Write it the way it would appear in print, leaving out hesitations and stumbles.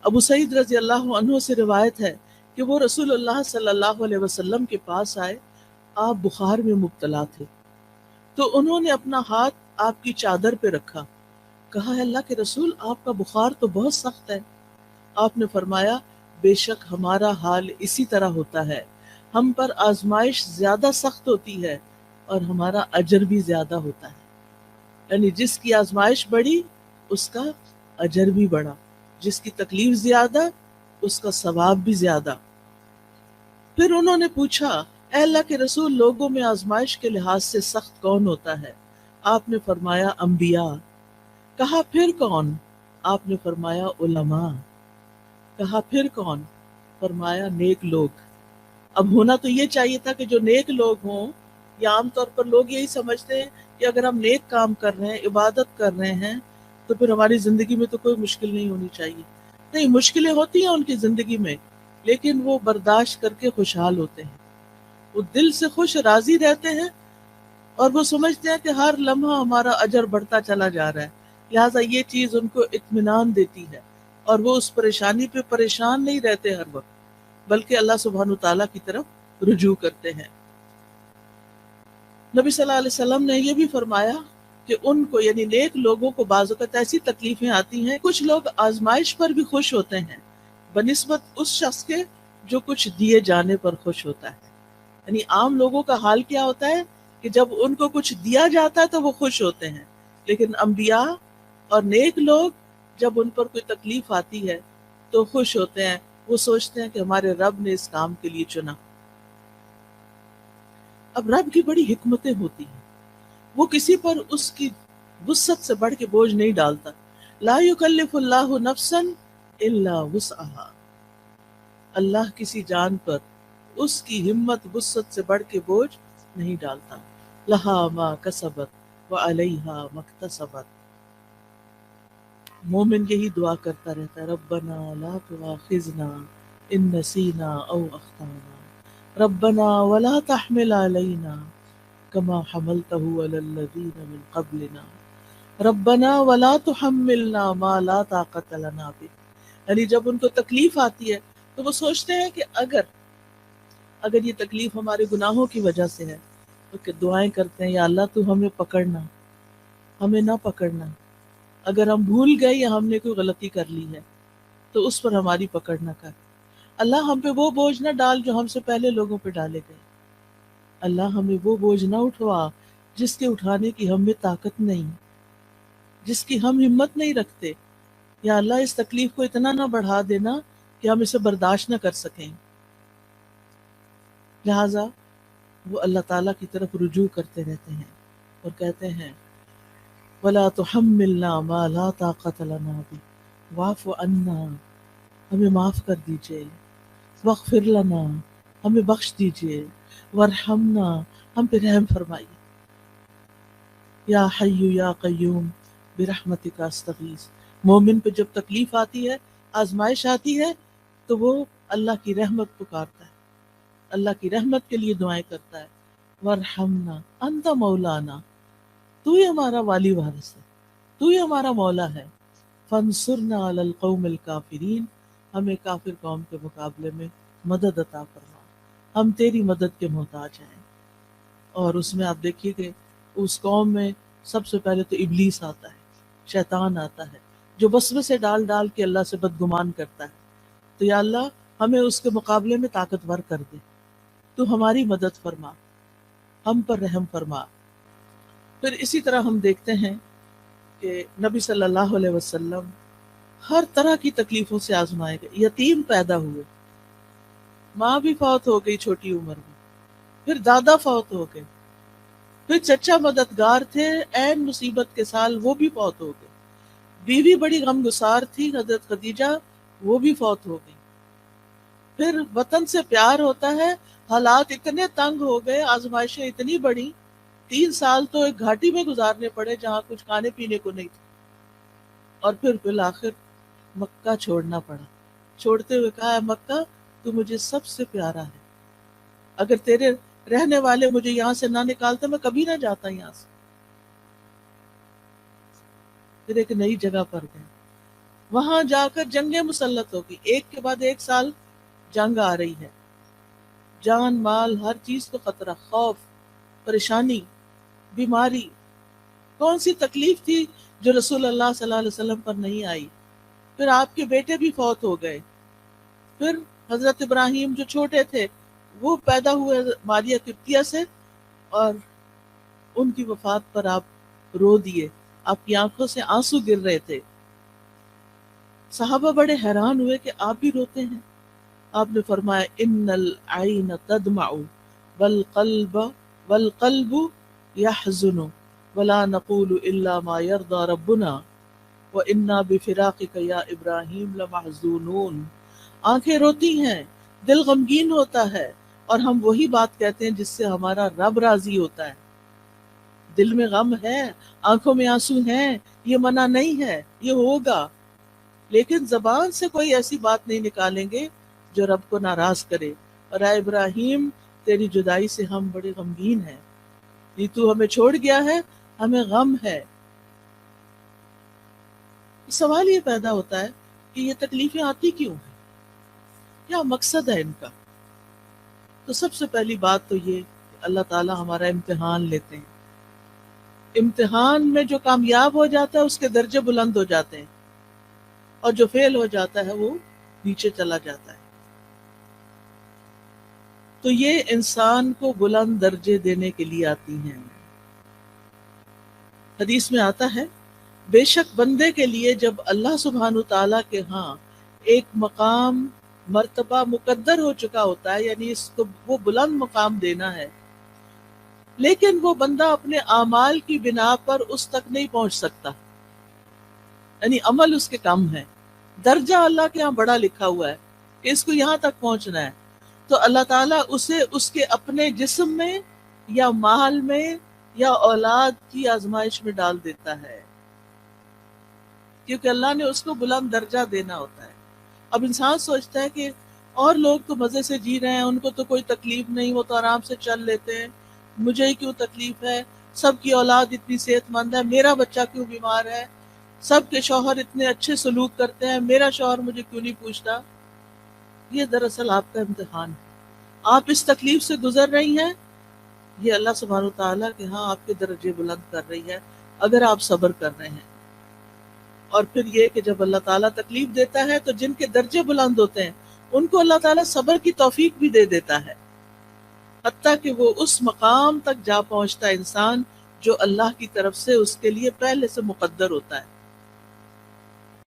ابو سعید رضی اللہ عنہ سے روایت ہے کہ وہ رسول اللہ صلی اللہ علیہ وسلم کے پاس آئے، آپ بخار میں مبتلا تھے، تو انہوں نے اپنا ہاتھ آپ کی چادر پہ رکھا، کہا ہے اللہ کے رسول آپ کا بخار تو بہت سخت ہے۔ آپ نے فرمایا بے شک ہمارا حال اسی طرح ہوتا ہے، ہم پر آزمائش زیادہ سخت ہوتی ہے اور ہمارا اجر بھی زیادہ ہوتا ہے، یعنی جس کی آزمائش بڑی اس کا اجر بھی بڑا، جس کی تکلیف زیادہ اس کا ثواب بھی زیادہ۔ پھر انہوں نے پوچھا اے اللہ کے رسول لوگوں میں آزمائش کے لحاظ سے سخت کون ہوتا ہے؟ آپ نے فرمایا انبیاء۔ کہا پھر کون؟ آپ نے فرمایا علماء۔ کہا پھر کون؟ فرمایا نیک لوگ۔ اب ہونا تو یہ چاہیے تھا کہ جو نیک لوگ ہوں، یا عام طور پر لوگ یہی سمجھتے ہیں کہ اگر ہم نیک کام کر رہے ہیں، عبادت کر رہے ہیں، تو پھر ہماری زندگی میں تو کوئی مشکل نہیں ہونی چاہیے۔ نہیں، مشکلیں ہوتی ہیں ان کی زندگی میں، لیکن وہ برداشت کر کے خوشحال ہوتے ہیں، وہ دل سے خوش راضی رہتے ہیں، اور وہ سمجھتے ہیں کہ ہر لمحہ ہمارا اجر بڑھتا چلا جا رہا ہے، لہٰذا یہ چیز ان کو اطمینان دیتی ہے، اور وہ اس پریشانی پہ پریشان نہیں رہتے ہر وقت، بلکہ اللہ سبحانہ تعالیٰ کی طرف رجوع کرتے ہیں۔ نبی صلی اللہ علیہ وسلم نے یہ بھی فرمایا کہ ان کو یعنی نیک لوگوں کو بعض اوقات ایسی تکلیفیں آتی ہیں، کچھ لوگ آزمائش پر بھی خوش ہوتے ہیں بنسبت اس شخص کے جو کچھ دیے جانے پر خوش ہوتا ہے۔ یعنی عام لوگوں کا حال کیا ہوتا ہے کہ جب ان کو کچھ دیا جاتا ہے تو وہ خوش ہوتے ہیں، لیکن انبیاء اور نیک لوگ جب ان پر کوئی تکلیف آتی ہے تو خوش ہوتے ہیں، وہ سوچتے ہیں کہ ہمارے رب نے اس کام کے لیے چنا۔ اب رب کی بڑی حکمتیں ہوتی ہیں، وہ کسی پر اس کی وسعت سے بڑھ کے بوجھ نہیں ڈالتا۔ لا یکلف اللہ نفسا الا وسعها، اللہ کسی جان پر اس کی ہمت وسعت سے بڑھ کے بوجھ نہیں ڈالتا۔ لہا ما کسبت وعلیہا ما اکتسبت، مومن یہی دعا کرتا رہتا ہے ربنا لا تؤاخذنا ان نسینا او اخطانا ربنا ولا تحمل علینا کما حملته علی الذین من قبلنا ربنا ولا تحملنا ما لا طاقت لنا به۔ یعنی جب ان کو تکلیف آتی ہے تو وہ سوچتے ہیں کہ اگر یہ تکلیف ہمارے گناہوں کی وجہ سے ہے تو کہ دعائیں کرتے ہیں یا اللہ تو ہمیں پکڑنا، ہمیں نہ پکڑنا، اگر ہم بھول گئے یا ہم نے کوئی غلطی کر لی ہے تو اس پر ہماری پکڑ نہ کر، اللہ ہم پہ وہ بوجھ نہ ڈال جو ہم سے پہلے لوگوں پہ ڈالے گئے، اللہ ہمیں وہ بوجھ نہ اٹھوا جس کے اٹھانے کی ہم میں طاقت نہیں، جس کی ہم ہمت نہیں رکھتے، یا اللہ اس تکلیف کو اتنا نہ بڑھا دینا کہ ہم اسے برداشت نہ کر سکیں۔ لہٰذا وہ اللہ تعالیٰ کی طرف رجوع کرتے رہتے ہیں اور کہتے ہیں وَلَا تُحَمِّلْنَا مَا لَا طَاقَةَ لَنَا بِهِ وَاعْفُ عَنَّا، ہمیں معاف کر دیجئے، وَاغْفِرْ لَنَا، ہمیں بخش دیجئے، وَارْحَمْنَا، ہم پہ رحم فرمائیے، یا حی یا قیوم برحمتک استغیث۔ مومن پہ جب تکلیف آتی ہے، آزمائش آتی ہے، تو وہ اللہ کی رحمت پکارتا ہے، اللہ کی رحمت کے لیے دعائیں کرتا ہے، وَارْحَمْنَا انت مولانا، تو ہی ہمارا والی وارث ہے، تو ہی ہمارا مولا ہے، فانصرنا علی القوم الکافرین، ہمیں کافر قوم کے مقابلے میں مدد عطا فرما، ہم تیری مدد کے محتاج ہیں۔ اور اس میں آپ دیکھیے کہ اس قوم میں سب سے پہلے تو ابلیس آتا ہے، شیطان آتا ہے، جو وسوسے ڈال ڈال کے اللہ سے بدگمان کرتا ہے، تو یا اللہ ہمیں اس کے مقابلے میں طاقتور کر دے، تو ہماری مدد فرما، ہم پر رحم فرما۔ پھر اسی طرح ہم دیکھتے ہیں کہ نبی صلی اللہ علیہ وسلم ہر طرح کی تکلیفوں سے آزمائے گئے، یتیم پیدا ہوئے، ماں بھی فوت ہو گئی چھوٹی عمر میں، پھر دادا فوت ہو گئے، پھر چچا مددگار تھے عین مصیبت کے سال وہ بھی فوت ہو گئے، بیوی بڑی غمگسار تھی حضرت خدیجہ، وہ بھی فوت ہو گئی، پھر وطن سے پیار ہوتا ہے، حالات اتنے تنگ ہو گئے، آزمائشیں اتنی بڑی، 3 سال تو ایک گھاٹی میں گزارنے پڑے جہاں کچھ کھانے پینے کو نہیں تھا، اور پھر بالآخر مکہ چھوڑنا پڑا، چھوڑتے ہوئے کہا ہے مکہ تو مجھے سب سے پیارا ہے، اگر تیرے رہنے والے مجھے یہاں سے نہ نکالتے میں کبھی نہ جاتا یہاں سے۔ پھر ایک نئی جگہ پر گئے، وہاں جا کر جنگیں مسلط ہوگی، ایک کے بعد ایک سال جنگ آ رہی ہے، جان مال ہر چیز کو خطرہ، خوف، پریشانی، بیماری، کون سی تکلیف تھی جو رسول اللہ صلی اللہ علیہ وسلم پر نہیں آئی؟ پھر آپ کے بیٹے بھی فوت ہو گئے، پھر حضرت ابراہیم جو چھوٹے تھے وہ پیدا ہوئے ماریہ قبطیہ سے، اور ان کی وفات پر آپ رو دیے، آپ کی آنکھوں سے آنسو گر رہے تھے۔ صحابہ بڑے حیران ہوئے کہ آپ بھی روتے ہیں۔ آپ نے فرمایا ان العین تدمع والقلب والقلب يحزن ولا نقول الا ما يرضى ربنا وانا بفراقك یا ابراہیم لمحزونون۔ آنکھیں روتی ہیں، دل غمگین ہوتا ہے، اور ہم وہی بات کہتے ہیں جس سے ہمارا رب راضی ہوتا ہے۔ دل میں غم ہے، آنکھوں میں آنسو ہیں، یہ منع نہیں ہے، یہ ہوگا، لیکن زبان سے کوئی ایسی بات نہیں نکالیں گے جو رب کو ناراض کرے۔ اور اے ابراہیم، تیری جدائی سے ہم بڑے غمگین ہیں، یہ تو ہمیں چھوڑ گیا ہے، ہمیں غم ہے۔ سوال یہ پیدا ہوتا ہے کہ یہ تکلیفیں آتی کیوں ہیں؟ کیا مقصد ہے ان کا؟ تو سب سے پہلی بات تو یہ کہ اللہ تعالی ہمارا امتحان لیتے ہیں۔ امتحان میں جو کامیاب ہو جاتا ہے اس کے درجے بلند ہو جاتے ہیں، اور جو فیل ہو جاتا ہے وہ نیچے چلا جاتا ہے۔ تو یہ انسان کو بلند درجے دینے کے لیے آتی ہیں۔ حدیث میں آتا ہے بے شک بندے کے لیے جب اللہ سبحانہ تعالیٰ کے ہاں ایک مقام مرتبہ مقدر ہو چکا ہوتا ہے، یعنی اس کو وہ بلند مقام دینا ہے، لیکن وہ بندہ اپنے اعمال کی بنا پر اس تک نہیں پہنچ سکتا، یعنی عمل اس کے کم ہے، درجہ اللہ کے ہاں بڑا لکھا ہوا ہے کہ اس کو یہاں تک پہنچنا ہے، تو اللہ تعالیٰ اسے اس کے اپنے جسم میں یا مال میں یا اولاد کی آزمائش میں ڈال دیتا ہے، کیونکہ اللہ نے اس کو بلند درجہ دینا ہوتا ہے۔ اب انسان سوچتا ہے کہ اور لوگ تو مزے سے جی رہے ہیں، ان کو تو کوئی تکلیف نہیں، وہ تو آرام سے چل لیتے ہیں، مجھے ہی کیوں تکلیف ہے؟ سب کی اولاد اتنی صحت مند ہے، میرا بچہ کیوں بیمار ہے؟ سب کے شوہر اتنے اچھے سلوک کرتے ہیں، میرا شوہر مجھے کیوں نہیں پوچھتا؟ یہ دراصل آپ کا امتحان ہے۔ آپ اس تکلیف سے گزر رہی ہیں، یہ اللہ سبحانہ تعالیٰ کے ہاں آپ کے درجے بلند کر رہی ہے اگر آپ صبر کر رہے ہیں۔ اور پھر یہ کہ جب اللہ تعالیٰ تکلیف دیتا ہے تو جن کے درجے بلند ہوتے ہیں ان کو اللہ تعالیٰ صبر کی توفیق بھی دے دیتا ہے، حتیٰ کہ وہ اس مقام تک جا پہنچتا ہے انسان جو اللہ کی طرف سے اس کے لیے پہلے سے مقدر ہوتا ہے۔